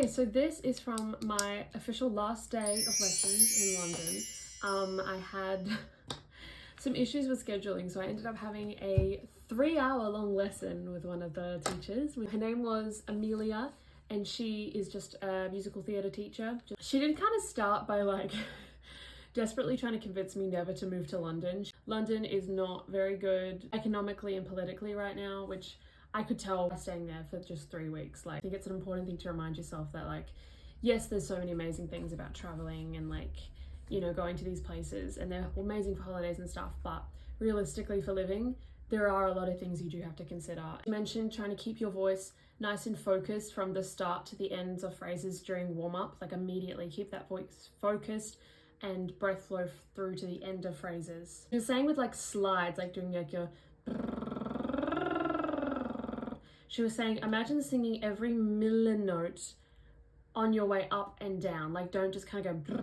So this is from my official last day of lessons in London. I had some issues with scheduling, so I ended up having a 3-hour-long lesson with one of the teachers. Her name was Amelia, and she is just a musical theatre teacher. She did kind of start by like desperately trying to convince me never to move to London. London is not very good economically and politically right now, which I could tell by staying there for just 3 weeks. Like, I think it's an important thing to remind yourself that, like, yes, there's so many amazing things about traveling and, like, you know, going to these places, and they're amazing for holidays and stuff, but realistically for living, there are a lot of things you do have to consider. You mentioned trying to keep your voice nice and focused from the start to the ends of phrases during warm-up, like immediately keep that voice focused and breath flow through to the end of phrases. You're saying with like slides, like doing like your she was saying, imagine singing every million note on your way up and down. Like, don't just kind of go,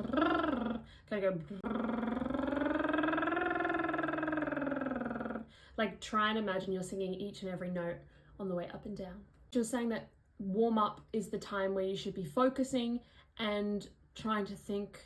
like, try and imagine you're singing each and every note on the way up and down. She was saying that warm up is the time where you should be focusing and trying to think,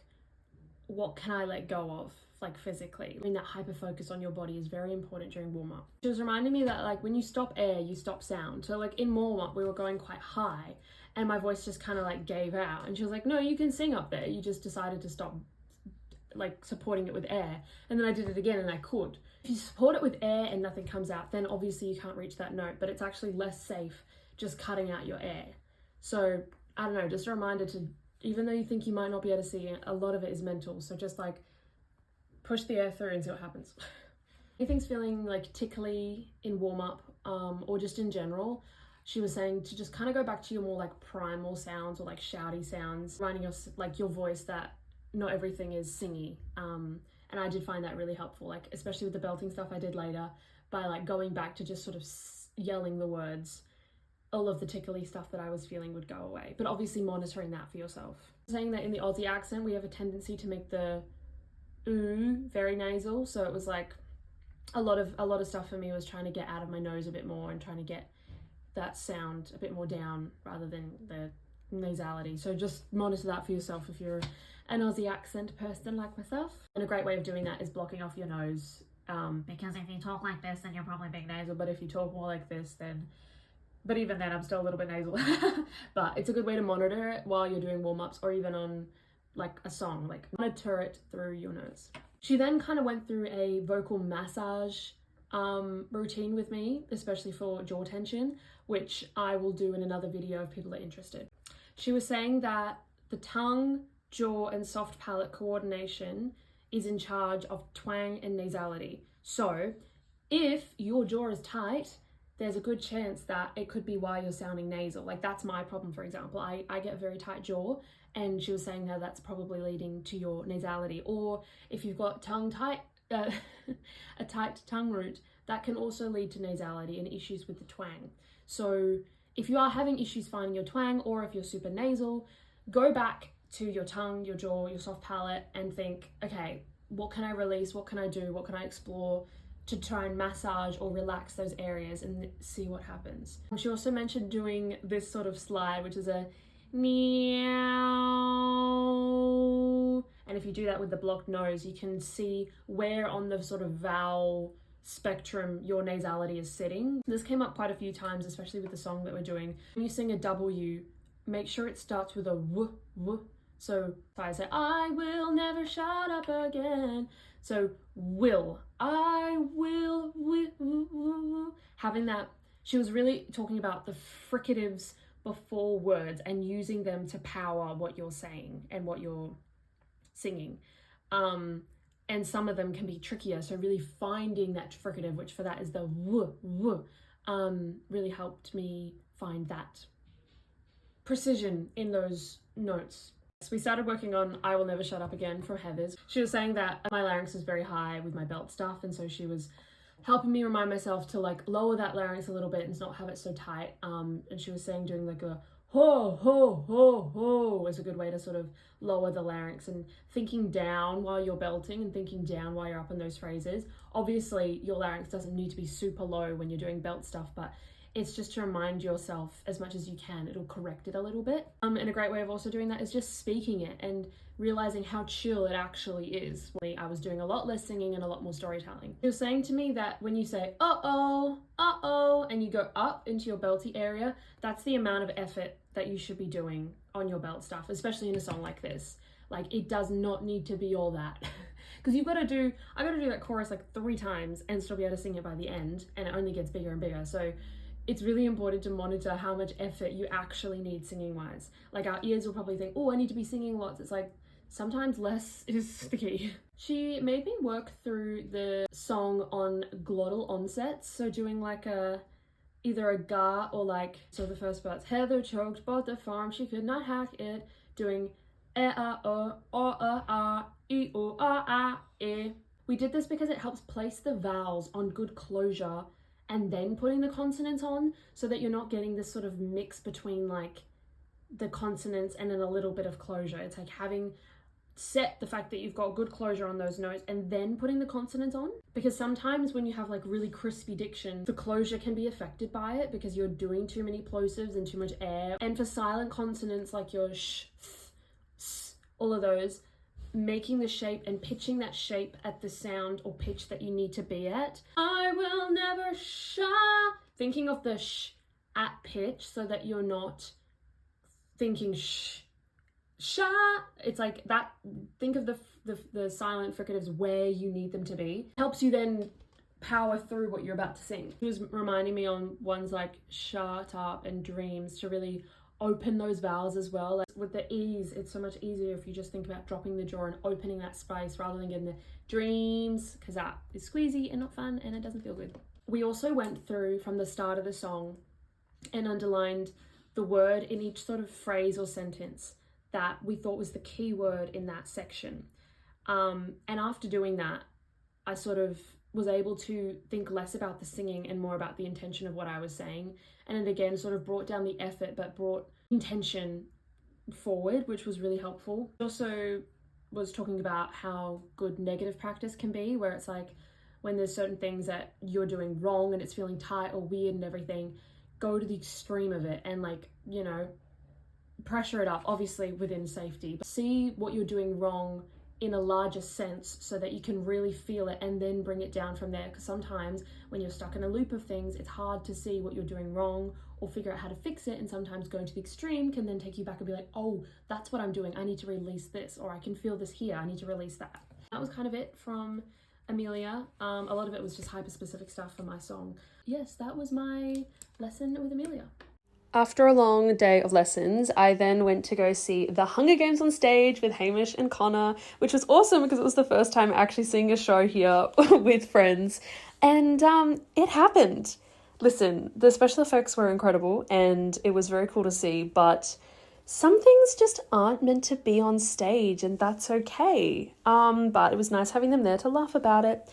what can I let go of? Like physically. I mean, that hyper focus on your body is very important during warm up. She was reminding me that like when you stop air, you stop sound. So like in warm up, we were going quite high and my voice just kind of like gave out. And she was like, no, you can sing up there. You just decided to stop like supporting it with air. And then I did it again and I could. If you support it with air and nothing comes out, then obviously you can't reach that note, but it's actually less safe just cutting out your air. So I don't know, just a reminder to, even though you think you might not be able to see it, a lot of it is mental. So just like push the air through and see what happens. Anything's feeling like tickly in warm-up or just in general, she was saying to just kind of go back to your more like primal sounds or like shouty sounds, reminding us like your voice that not everything is singy. And I did find that really helpful, like especially with the belting stuff I did later, by like going back to just sort of yelling the words, all of the tickly stuff that I was feeling would go away. But obviously monitoring that for yourself. Saying that in the Aussie accent, we have a tendency to make the ooh very nasal, so it was like a lot of stuff for me was trying to get out of my nose a bit more and trying to get that sound a bit more down rather than the nasality. So just monitor that for yourself if you're an Aussie accent person like myself. And a great way of doing that is blocking off your nose, because if you talk like this then you're probably being nasal, but if you talk more like this then, but even then I'm still a little bit nasal. But it's a good way to monitor it while you're doing warm-ups or even on like a song, like monitor it through your nose. She then kind of went through a vocal massage routine with me, especially for jaw tension, which I will do in another video if people are interested. She was saying that the tongue, jaw and soft palate coordination is in charge of twang and nasality. So if your jaw is tight, there's a good chance that it could be why you're sounding nasal. Like that's my problem, for example. I get a very tight jaw, and she was saying that that's probably leading to your nasality. Or if you've got a tight tongue root, that can also lead to nasality and issues with the twang. So if you are having issues finding your twang, or if you're super nasal, go back to your tongue, your jaw, your soft palate and think, okay, what can I release? What can I do? What can I explore to try and massage or relax those areas and see what happens. She also mentioned doing this sort of slide, which is a meow. And if you do that with the blocked nose, you can see where on the sort of vowel spectrum your nasality is sitting. This came up quite a few times, especially with the song that we're doing. When you sing a W, make sure it starts with a w, w. So if I say, I will never shut up again. So I will, having that, she was really talking about the fricatives before words and using them to power what you're saying and what you're singing. And some of them can be trickier. So really finding that fricative, which for that is the w, really helped me find that precision in those notes. So we started working on I Will Never Shut Up Again from Heathers. She was saying that my larynx is very high with my belt stuff, and so she was helping me remind myself to like lower that larynx a little bit and not have it so tight. And she was saying doing like a ho, ho, ho, ho is a good way to sort of lower the larynx, and thinking down while you're belting and thinking down while you're up in those phrases. Obviously, your larynx doesn't need to be super low when you're doing belt stuff, but It's just to remind yourself as much as you can. It'll correct it a little bit. And a great way of also doing that is just speaking it and realizing how chill it actually is. I was doing a lot less singing and a lot more storytelling. You're saying to me that when you say uh-oh, and you go up into your belty area, that's the amount of effort that you should be doing on your belt stuff, especially in a song like this. Like, it does not need to be all that. Because I gotta do that chorus like 3 times and still be able to sing it by the end, and it only gets bigger and bigger. So it's really important to monitor how much effort you actually need singing wise. Like, our ears will probably think, oh, I need to be singing lots. It's like, sometimes less is the key. She made me work through the song on glottal onsets. So doing like either a ga or like, so the first part's Heather choked, bought the farm, she could not hack it. Doing e-a-o-e-o-a-e. We did this because it helps place the vowels on good closure and then putting the consonants on, so that you're not getting this sort of mix between like the consonants and then a little bit of closure. It's like having set the fact that you've got good closure on those notes and then putting the consonants on, because sometimes when you have like really crispy diction, the closure can be affected by it because you're doing too many plosives and too much air. And for silent consonants like your sh, th, s, all of those, making the shape and pitching that shape at the sound or pitch that you need to be at. I will never thinking of the sh at pitch so that you're not thinking sh. It's like that. Think of the silent fricatives where you need them to be. Helps you then power through what you're about to sing. It was reminding me on ones like shut up and dreams to really open those vowels as well. Like with the e's, it's so much easier if you just think about dropping the jaw and opening that space rather than getting the dreams, because that is squeezy and not fun and it doesn't feel good. We also went through from the start of the song and underlined the word in each sort of phrase or sentence that we thought was the key word in that section. And after doing that, I sort of was able to think less about the singing and more about the intention of what I was saying. And it again sort of brought down the effort, but brought intention forward, which was really helpful. Also was talking about how good negative practice can be, where it's like when there's certain things that you're doing wrong and it's feeling tight or weird and everything, go to the extreme of it and like, you know, pressure it up, obviously within safety, but see what you're doing wrong in a larger sense so that you can really feel it and then bring it down from there. Because sometimes when you're stuck in a loop of things, it's hard to see what you're doing wrong or figure out how to fix it, and sometimes going to the extreme can then take you back and be like, oh, that's what I'm doing, I need to release this, or I can feel this here, I need to release that. That was kind of it from Amelia. A lot of it was just hyper-specific stuff for my song. Yes, that was my lesson with Amelia. After a long day of lessons, I then went to go see The Hunger Games on stage with Hamish and Connor, which was awesome because it was the first time actually seeing a show here with friends. And it happened. Listen, the special effects were incredible and it was very cool to see, but some things just aren't meant to be on stage, and that's okay. But it was nice having them there to laugh about it.